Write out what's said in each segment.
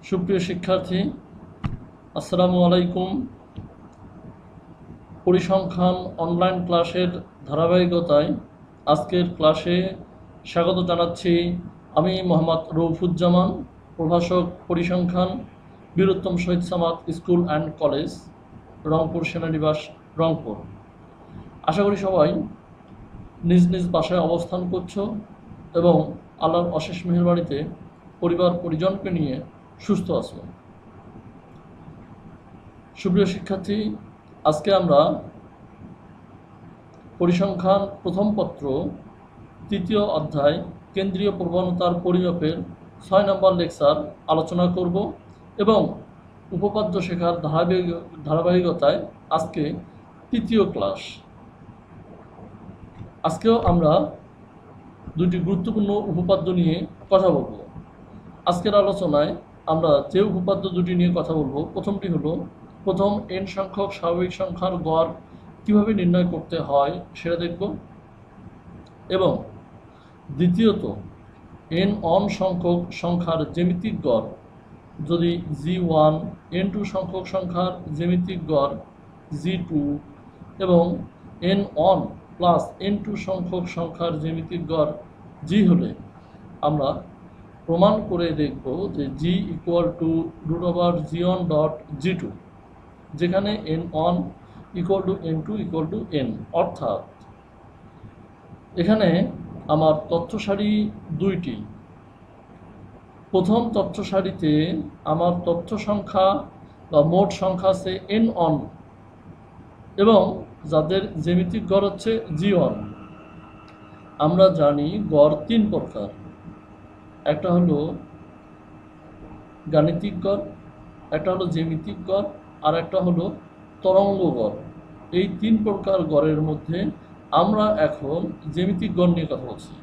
সুপ্রিয় শিক্ষার্থী, আসসালামু আলাইকুম। পরিসংখ্যান অনলাইন ক্লাসের ধারাবাহিকতায় আজকের ক্লাসে স্বাগত জানাচ্ছি। আমি মোহাম্মদ রৌফুজ্জামান, প্রভাষক পরিসংখ্যান, Bir Uttam Shahid Samad school and college, Rangpur সেনানিবাস, রংপুর। আশা করি সবাই নিজ নিজ বাসায় অবস্থান করছো এবং আল্লাহর অশেষ মেহেরবাড়িতে পরিবার পরিজনকে নিয়ে সুস্থ আছো। সুপ্রিয় শিক্ষার্থী, আজকে আমরা পরিসংখ্যান প্রথম পত্র তৃতীয় অধ্যায় কেন্দ্রীয় প্রবণতার পরিমাপের 6 নম্বর লেকচার আলোচনা করব এবং উপপাদ্য শেখার ধারাবাহিকতায় আজকে তৃতীয় ক্লাস। আজকেও আমরা দুটি গুরুত্বপূর্ণ উপপাদ্য নিয়ে কথা বলবো। আজকের আলোচনায় আমরা যে উপপাদ্য দুটি নিয়ে কথা বলবো, প্রথমটি হলো প্রথম n সংখ্যক স্বাভাবিক সংখ্যার গড় কিভাবে নির্ণয় করতে হয় সেটা দেখব, এবং দ্বিতীয়ত n অন সংখ্যক সংখ্যার জ্যামিতিক গড় যদি g1 n2 সংখ্যক সংখ্যার জ্যামিতিক গড় g2 এবং n অন প্লাস n2 সংখ্যক সংখ্যার জ্যামিতিক গড় g হলে আমরা প্রমাণ করে দেখব যে g equal to √g1 dot g2, যেখানে n1 equal to n2 equal to n। অর্থাৎ এখানে আমার তথ্য সারি দুইটি। প্রথম তথ্য সারিতে আমার তথ্য সংখ্যা বা মোট সংখ্যা আছে n1 এবং যাদের জ্যামিতিক গড় হচ্ছে g1। আমরা জানি গড় তিন প্রকার, একটা হলো গাণিতিক গড়, একটা হলো জ্যামিতিক গড়, আর একটা হলো তরঙ্গ গড়। এই তিন প্রকার গড়ের মধ্যে আমরা এখন জ্যামিতিক গড় নিয়ে কথা বলছি।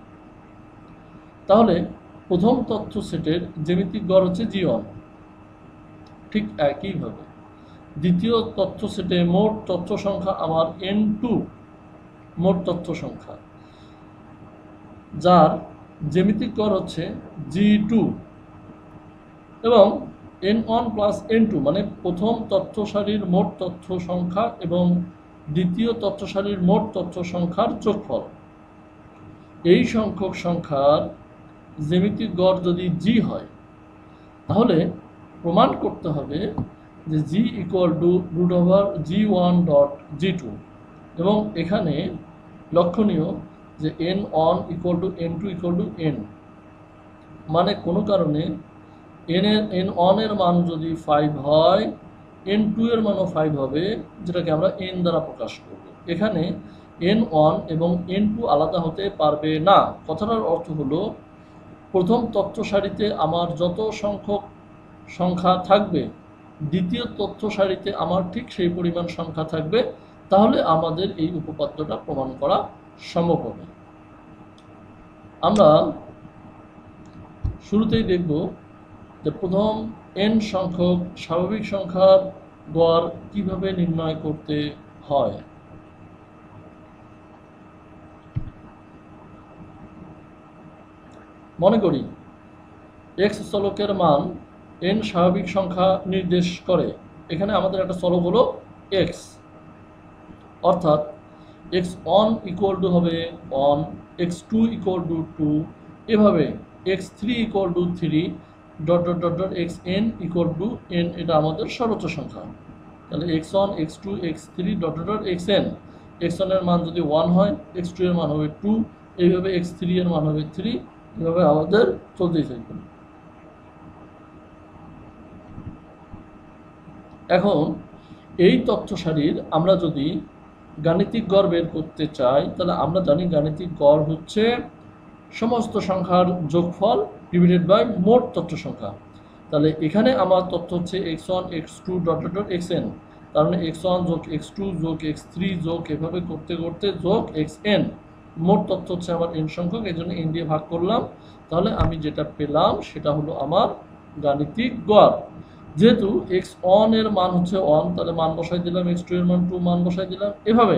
তাহলে প্রথম তথ্য সেটের জ্যামিতিক গড় হচ্ছে g1। ঠিক একইভাবে দ্বিতীয় তথ্য সেটে মোট তথ্য সংখ্যা আমার n2, মোট তথ্য সংখ্যা, যার জ্যামিতিক গড় হচ্ছে g2, এবং n1 প্লাস n2 মানে প্রথম তথ্য সারির মোট তথ্য সংখ্যা এবং দ্বিতীয় তথ্য সারির মোট তথ্য সংখ্যার যোগফল। এই সংখ্যক সংখ্যার জ্যামিতিক গড় যদি g হয়, তাহলে প্রমাণ করতে হবে যে g equal to √g1 dot g2, এবং এখানে লক্ষণীয় যে n1 equal to n2 equal to n, মানে কোনো কারণে n1 এর মান যদি 5 হয়, n2 এর মানও 5 হবে, যেটাকে আমরা n দ্বারা প্রকাশ করব। এখানে n1 এবং n2 আলাদা হতে পারবে না। কথাটার অর্থ হলো প্রথম তথ্য সারিতে আমার যত সংখ্যক সংখ্যা থাকবে, দ্বিতীয় তথ্য সারিতে আমার ঠিক সেই পরিমাণ সংখ্যা থাকবে, তাহলে আমাদের এই উপপাদ্যটা প্রমাণ করা সম্ভব হবে। আমরা শুরুতেই দেখব যে প্রথম n সংখ্যক স্বাভাবিক সংখ্যার গড় কিভাবে নির্ণয় করতে হয়। মনে করি x চলকের মান n স্বাভাবিক সংখ্যা নির্দেশ করে। এখানে আমাদের একটা চলক হলো x, অর্থাৎ x1 ইকুয়াল টু হবে 1, x2 ইকুয়াল টু 2, এভাবে x3 equal to 3 dot dot dot dot xn equal to n, এটা আমাদের সর্বোচ্চ সংখ্যা। তাহলে x1 x2 x3 dot dot dot xn, x1 এর মান যদি 1 হয়, x2 এর মান হবে 2, এইভাবে x3 এর মান হবে 3, এভাবে আমাদের চলতেই থাকবে। এখন এই তথ্য সারির আমরা যদি গাণিতিক গড় বের করতে চাই, তাহলে আমরা জানি গাণিতিক গড় হচ্ছে সমস্ত সংখ্যার যোগফল ডিভাইডেড বাই মোট তথ্য সংখ্যা। তাহলে এখানে আমার তথ্য হচ্ছে x1 x2 dot dot dot xn, তার মানে x1 যোগ x2 যোগ x3 যোগ এভাবে করতে করতে যোগ xn, মোট তথ্য হচ্ছে আমার n সংখ্যক, এই জন্য n দিয়ে ভাগ করলাম। তাহলে আমি যেটা পেলাম সেটা হলো আমার গাণিতিক গড়। যেহেতু x1 এর মান হচ্ছে 1, তাহলে মান বসাই দিলাম, x2 এর মান 2, মান বসাই দিলাম, এভাবে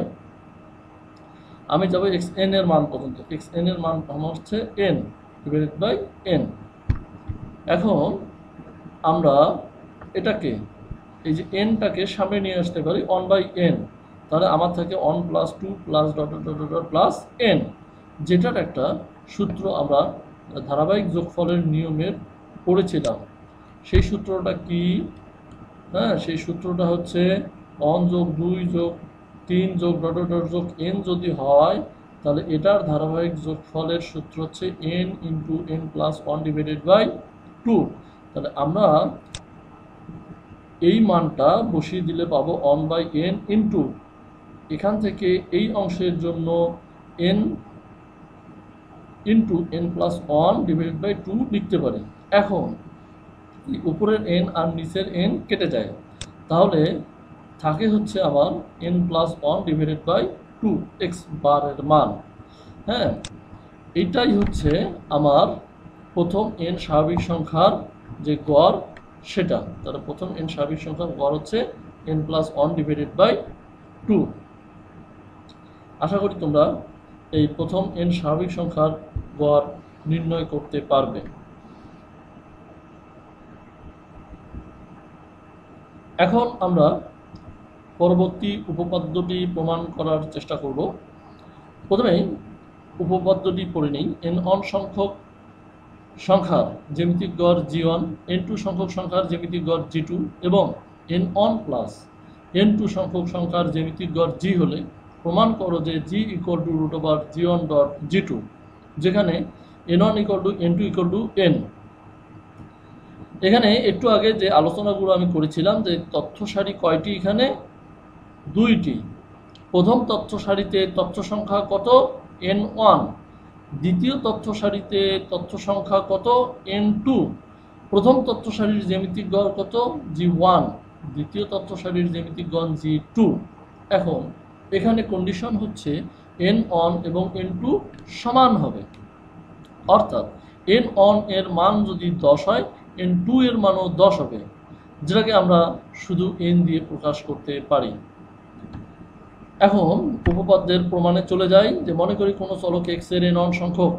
আমি যাব xn এর মান পর্যন্ত। xn এর মান আমার হচ্ছে n ডিভাইডেড বাই n। এখন আমরা এটাকে এই যে এনটাকে সামনে নিয়ে আসতে পারি 1/n, তাহলে আমার থাকে 1 + 2 plus dot dot dot dot plus n, যেটার একটা সূত্র আমরা ধারাবাহিক যোগফলের নিয়মের পড়েছিলাম। সেই সূত্রটা কি? হ্যাঁ, সেই সূত্রটা হচ্ছে 1 + 2 + 3 + ডট ডট ডট যোগ n যদি হয়, তাহলে এটার ধারাবাহিক যোগফলের সূত্র হচ্ছে n × n + 1 / 2। তাহলে আমরা এই মানটা বসিয়ে দিলে পাবো 1/n ইন্টু এখান থেকে এই অংশের জন্য n × n + 1 / 2 লিখতে পারি। এখন উপরের n আর নিচের n কেটে যায়, তাহলে থাকে হচ্ছে আমার n + 1 / 2 x বারের মান। হ্যাঁ, এটাই হচ্ছে আমার প্রথম n স্বাভাবিক সংখ্যার যে গড় সেটা। তাহলে প্রথম n স্বাভাবিক সংখ্যার গড় হচ্ছে n + 1 / 2। আশা করি তোমরা এই প্রথম n স্বাভাবিক সংখ্যার গড় নির্ণয় করতে পারবে। এখন আমরা পরবর্তী উপপাদ্যটি প্রমাণ করার চেষ্টা করব। প্রথমেই উপপাদ্যটি পড়ে নিই। n1 সংখ্যক সংখ্যার জ্যামিতিক গড় g1, n2 সংখ্যক সংখ্যার জ্যামিতিক গড় g2 এবং n1 + n2 সংখ্যক সংখ্যার জ্যামিতিক গড় g হলে প্রমাণ করো যে g = √g1.g2, যেখানে n1 = n2 = n। এখানে একটু আগে যে আলোচনাগুলো আমি করেছিলাম যে তথ্য সারি কয়টি, এখানে 2টি। প্রথম তথ্য সারিতে তথ্য সংখ্যা কত? n1। দ্বিতীয় তথ্য সারিতে তথ্য সংখ্যা কত? n2। প্রথম তথ্য সারির জ্যামিতিক গড় কত? g1। দ্বিতীয় তথ্য সারির জ্যামিতিক গড় g2। এখন এখানে কন্ডিশন হচ্ছে n1 এবং n2 সমান হবে, অর্থাৎ n1 এর মান যদি 10 হয়, n2 এর মানও 10 হবে, যেটাকে আমরা শুধু n দিয়ে প্রকাশ করতে পারি। এখন উপপাদ্যের প্রমাণে চলে যাই। যে মনে করি কোনো চলক x এর n1 সংখ্যক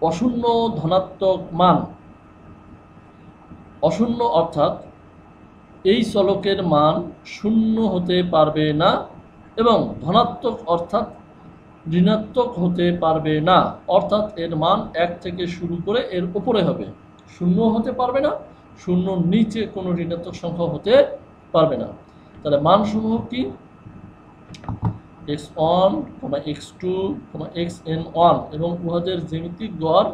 অশূন্য ধনাত্মক মান, অশূন্য অর্থাৎ এই চলকের মান শূন্য হতে পারবে না, এবং ধনাত্মক অর্থাৎ ঋণাত্মক হতে পারবে না, অর্থাৎ এর মান 1 থেকে শুরু করে এর উপরে হবে। শূন্য হতে পারবে না, শূন্যর নিচে কোনো ঋণাত্মক সংখ্যা হতে পারবে না। তাহলে মানসমূহ কি? x1, x2, xn1 এবং উহাদের জ্যামিতিক গড়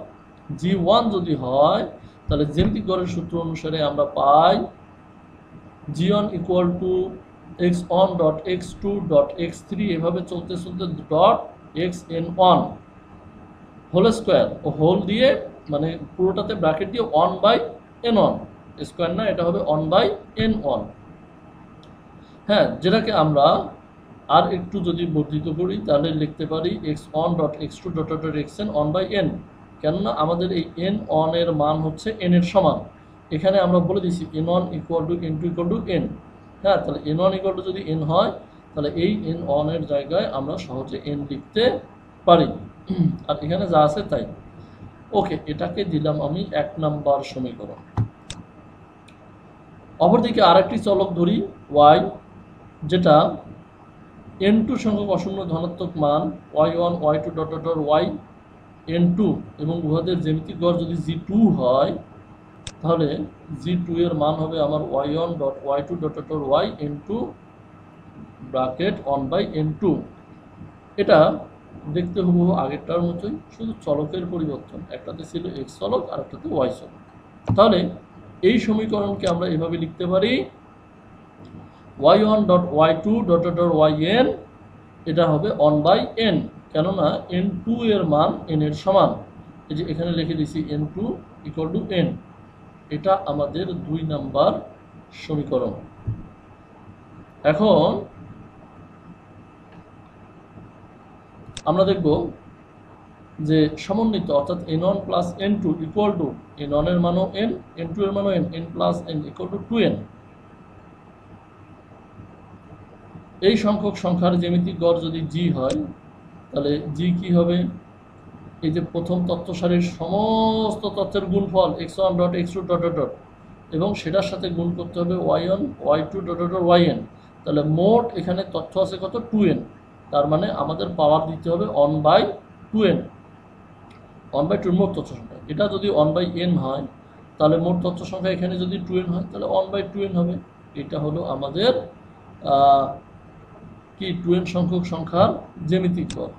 g1 যদি হয়, তাহলে জ্যামিতিক গড়ের সূত্র অনুসারে আমরা পাই g1 = x1.x2.x3 এভাবে চলতে চলতে ডট xn1 হোল স্কোয়ার ও হোল দিয়ে, মানে পুরোটাতে ব্র্যাকেট দিয়ে 1/n1, স্কোয়ার না, এটা হবে 1/n1। হ্যাঁ, যেটাকে আমরা আর একটু যদি বর্ধিত করি তাহলে লিখতে পারি x1.x2.xn 1/n, কেননা আমাদের এই n1 এর মান হচ্ছে n এর সমান। এখানে আমরা বলে দিচ্ছি n1 = n2 = n। হ্যাঁ, তাহলে n1 = যদি n হয়, তাহলে এই n1 এর জায়গায় আমরা সহজে n লিখতে পারি, আর এখানে যা আছে তাই। ওকে, এটাকে দিলাম আমি 1 নাম্বার সমীকরণ। অপরদিকে আরেকটি চলক ধরি y, যেটা n2 সংখ্যক অশূন্য ধনাত্মক মান y1, y2 dot dot dot yn2 এবং উহাদের জ্যামিতিক গড় যদি g2 হয়, তাহলে g2 এর মান হবে আমার y1.y2 dot dot dot yn2 bracket 1/n2। এটা দেখতে হুবহু আগেরটার মতোই, শুধু চলকের পরিবর্তন, একটাতে ছিল x চলক আর একটাতে y চলক। তাহলে এই সমীকরণকে আমরা এভাবে লিখতে পারি y1.y2.yn, এটা হবে 1/n, কেননা n2 এর মান n এর সমান। এই যে এখানে লিখে দিছি n2 = n। এটা আমাদের 2 নাম্বার সমীকরণ। এখন আমরা দেখব যে সমন্বিত, অর্থাৎ n1 + n2 = n1 এর মানও n, n2 এর মানও n, n + n = 2n। এই সংখ্যক সংখ্যার জ্যামিতিক গড় যদি g হয়, তাহলে g কি হবে? এই যে প্রথম তথ্য সারির সমস্ত তথ্যের গুণফল x1.x2. এবং সেটার সাথে গুণ করতে হবে y1 y2 dot dot yn। তাহলে মোট এখানে তথ্য আছে কত 2n, তার মানে আমাদের পাওয়ার দিতে হবে 1/2n, 1/2 মোট তথ্য সংখ্যা। এটা যদি 1/n হয় তাহলে মোট তথ্য সংখ্যা এখানে যদি 2n হয় তাহলে 1/2n হবে। এটা হলো আমাদের কি 2n সংখ্যক সংখ্যার জ্যামিতিক গড়।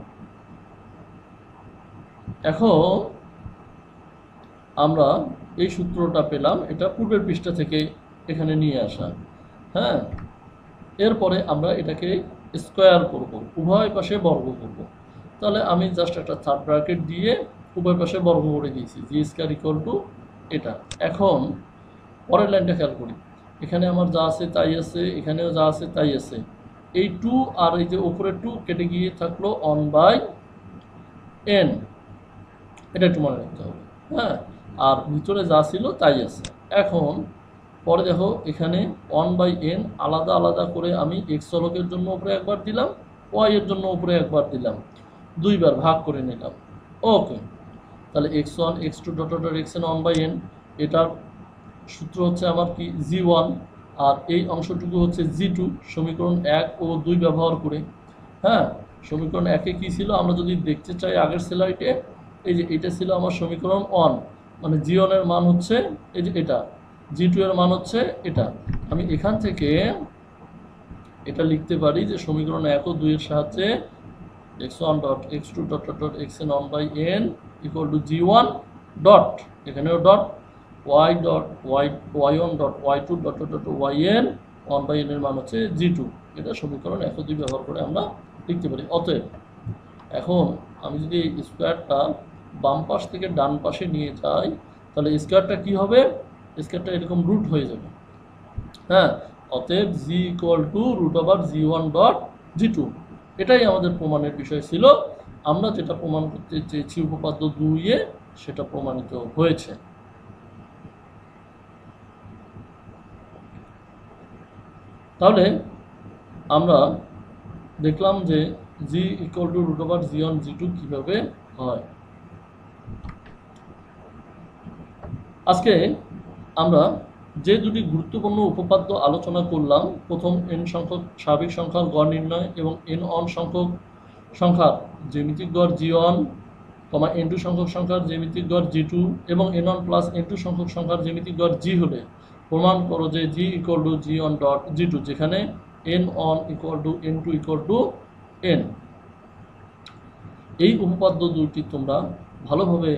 এখন আমরা এই সূত্রটা পেলাম, এটা পূর্বের পৃষ্ঠা থেকে এখানে নিয়ে আসা। হ্যাঁ, এরপরে আমরা এটাকে স্কোয়ার করব, উভয় পাশে বর্গ করব। তাহলে আমি জাস্ট একটা থার্ড ব্র্যাকেট দিয়ে উভয় পাশে বর্গ করে দিয়েছি, জি স্কোয়ার ইকুয়াল টু এটা। এখন পরের লাইনটা খেয়াল করি, এখানে আমার যা আছে তাই আছে, এখানেও যা আছে তাই আছে। এই 2 আর এই যে উপরের 2 কেটে গিয়ে থাকলো 1/n, এটা একটু মনে রাখতে হবে। হ্যাঁ, আর ভিতরে যা ছিল তাই আছে। এখন পরে দেখো এখানে 1/n আলাদা আলাদা করে আমি এক্স চলকের জন্য উপরে একবার দিলাম, ওয়াই এর জন্য উপরে একবার দিলাম, দুইবার ভাগ করে নিলাম। ওকে, তাহলে x1 x2 dot dot xn 1/n, এটার সূত্র হচ্ছে আমার কি g1, আর এই অংশটুকু হচ্ছে g2 সমীকরণ 1 ও 2 ব্যবহার করে। হ্যাঁ, সমীকরণ 1-এ কী ছিল আমরা যদি দেখতে চাই আগের স্লাইডে, এই যে এটা ছিল আমার সমীকরণ 1, মানে g1 এর মান হচ্ছে এই যে এটা, g2 এর মান হচ্ছে এটা। আমি এখান থেকে এটা লিখতে পারি যে সমীকরণ 1 ও 2 এর সাহায্যে x1 dot x2 dot dot xn 1/n equal to g1 dot, এখানেও dot, y1 dot y2 dot dot yn 1/n এর মান হচ্ছে g2। এটা সমীকরণ 1 ও 2 ব্যবহার করে আমরা লিখতে পারি। অতএব এখন আমি যদি এই স্কোয়ারটা বাম পাশ থেকে ডান পাশে নিয়ে যাই তাহলে স্কোয়ারটা কি হবে, স্কোয়ারটা এরকম রুট হয়ে যাবে। হ্যাঁ, অতএব g equal to root over g1 dot g2। এটাই আমাদের প্রমাণের বিষয় ছিল। আমরা যেটা প্রমাণ করতে চেয়েছি উপপাদ্য 2-এ সেটা প্রমাণিত হয়েছে। তাহলে আমরা দেখলাম যে g equal to root over g1 g2 কীভাবে হয়। আজকে আমরা যে দুটি গুরুত্বপূর্ণ উপপাদ্য আলোচনা করলাম, প্রথম n সংখ্যক স্বাভাবিক সংখ্যার গড় নির্ণয় এবং n1 সংখ্যক সংখ্যার জ্যামিতিক গড় g1, n2 সংখ্যক সংখ্যার জ্যামিতিক গড় g2 এবং n1 প্লাস n2 সংখ্যক সংখ্যার জ্যামিতিক গড় g হলে প্রমাণ করো যে g equal to g1 dot g2, যেখানে n1 equal to n2 equal to n। এই উপপাদ্য দুটি তোমরা ভালোভাবে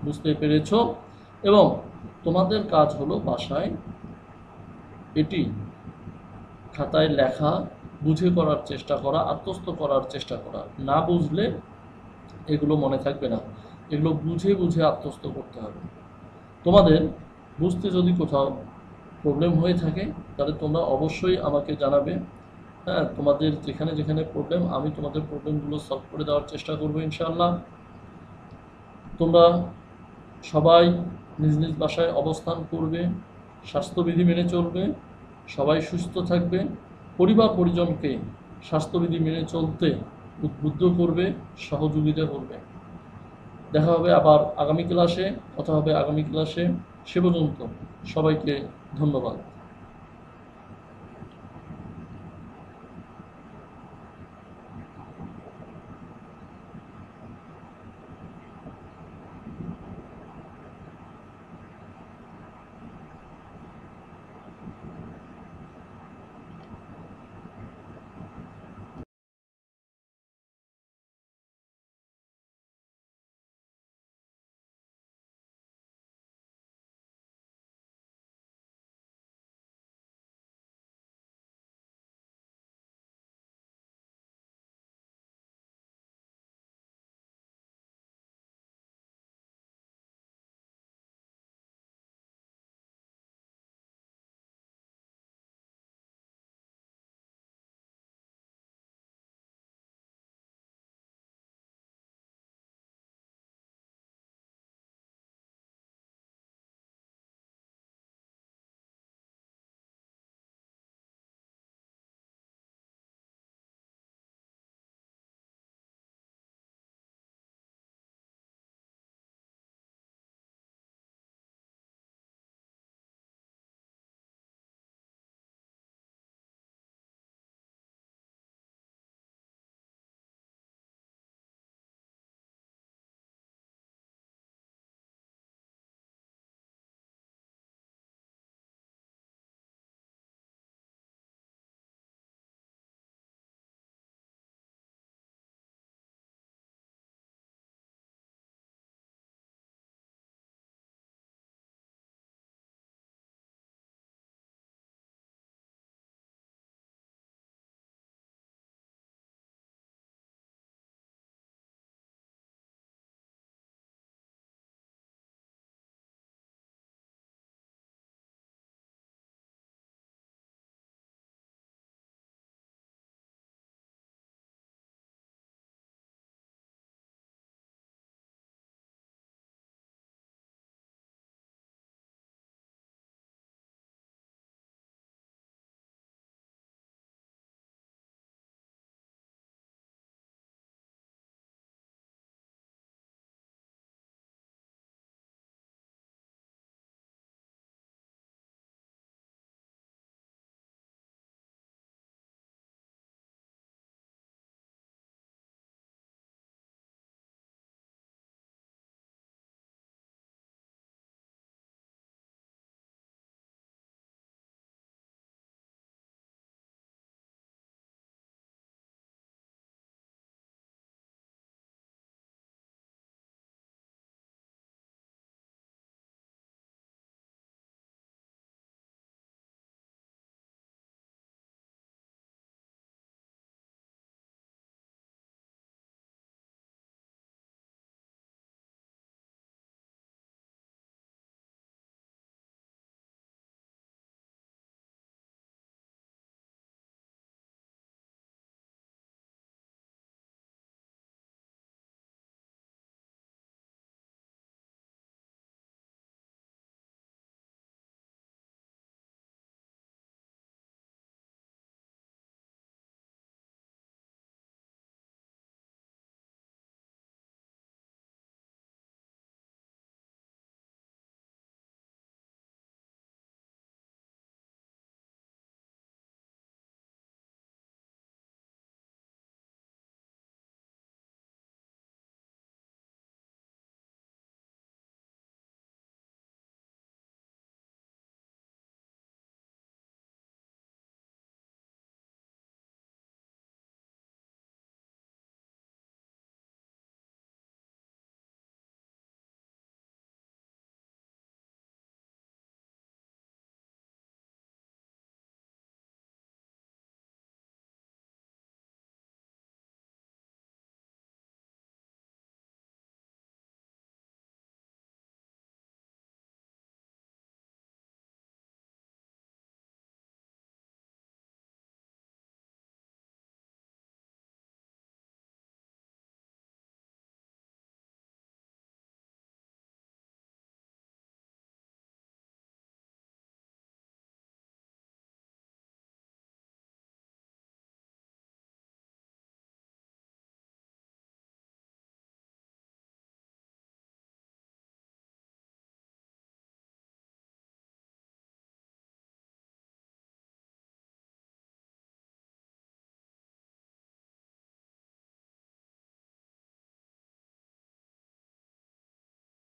বুঝতে পেরেছ এবং তোমাদের কাজ হলো বাসায় এটি খাতায় লেখা, বুঝে করার চেষ্টা করা, আত্মস্থ করার চেষ্টা করা। না বুঝলে এগুলো মনে থাকবে না, এগুলো বুঝে বুঝে আত্মস্থ করতে হবে। তোমাদের বুঝতে যদি কোথাও প্রবলেম হয়ে থাকে তাহলে তোমরা অবশ্যই আমাকে জানাবে। হ্যাঁ, তোমাদের যেখানে যেখানে প্রবলেম আমি তোমাদের প্রবলেমগুলো সলভ করে দেওয়ার চেষ্টা করবো ইনশাআল্লাহ। তোমরা সবাই নিজ নিজ বাসায় অবস্থান করবে, স্বাস্থ্যবিধি মেনে চলবে, সবাই সুস্থ থাকবে, পরিবার পরিজনকে স্বাস্থ্যবিধি মেনে চলতে উদ্বুদ্ধ করবে, সহযোগিতা করবে। দেখা হবে আবার আগামী ক্লাসে, কথা হবে আগামী ক্লাসে। সে পর্যন্ত সবাইকে ধন্যবাদ।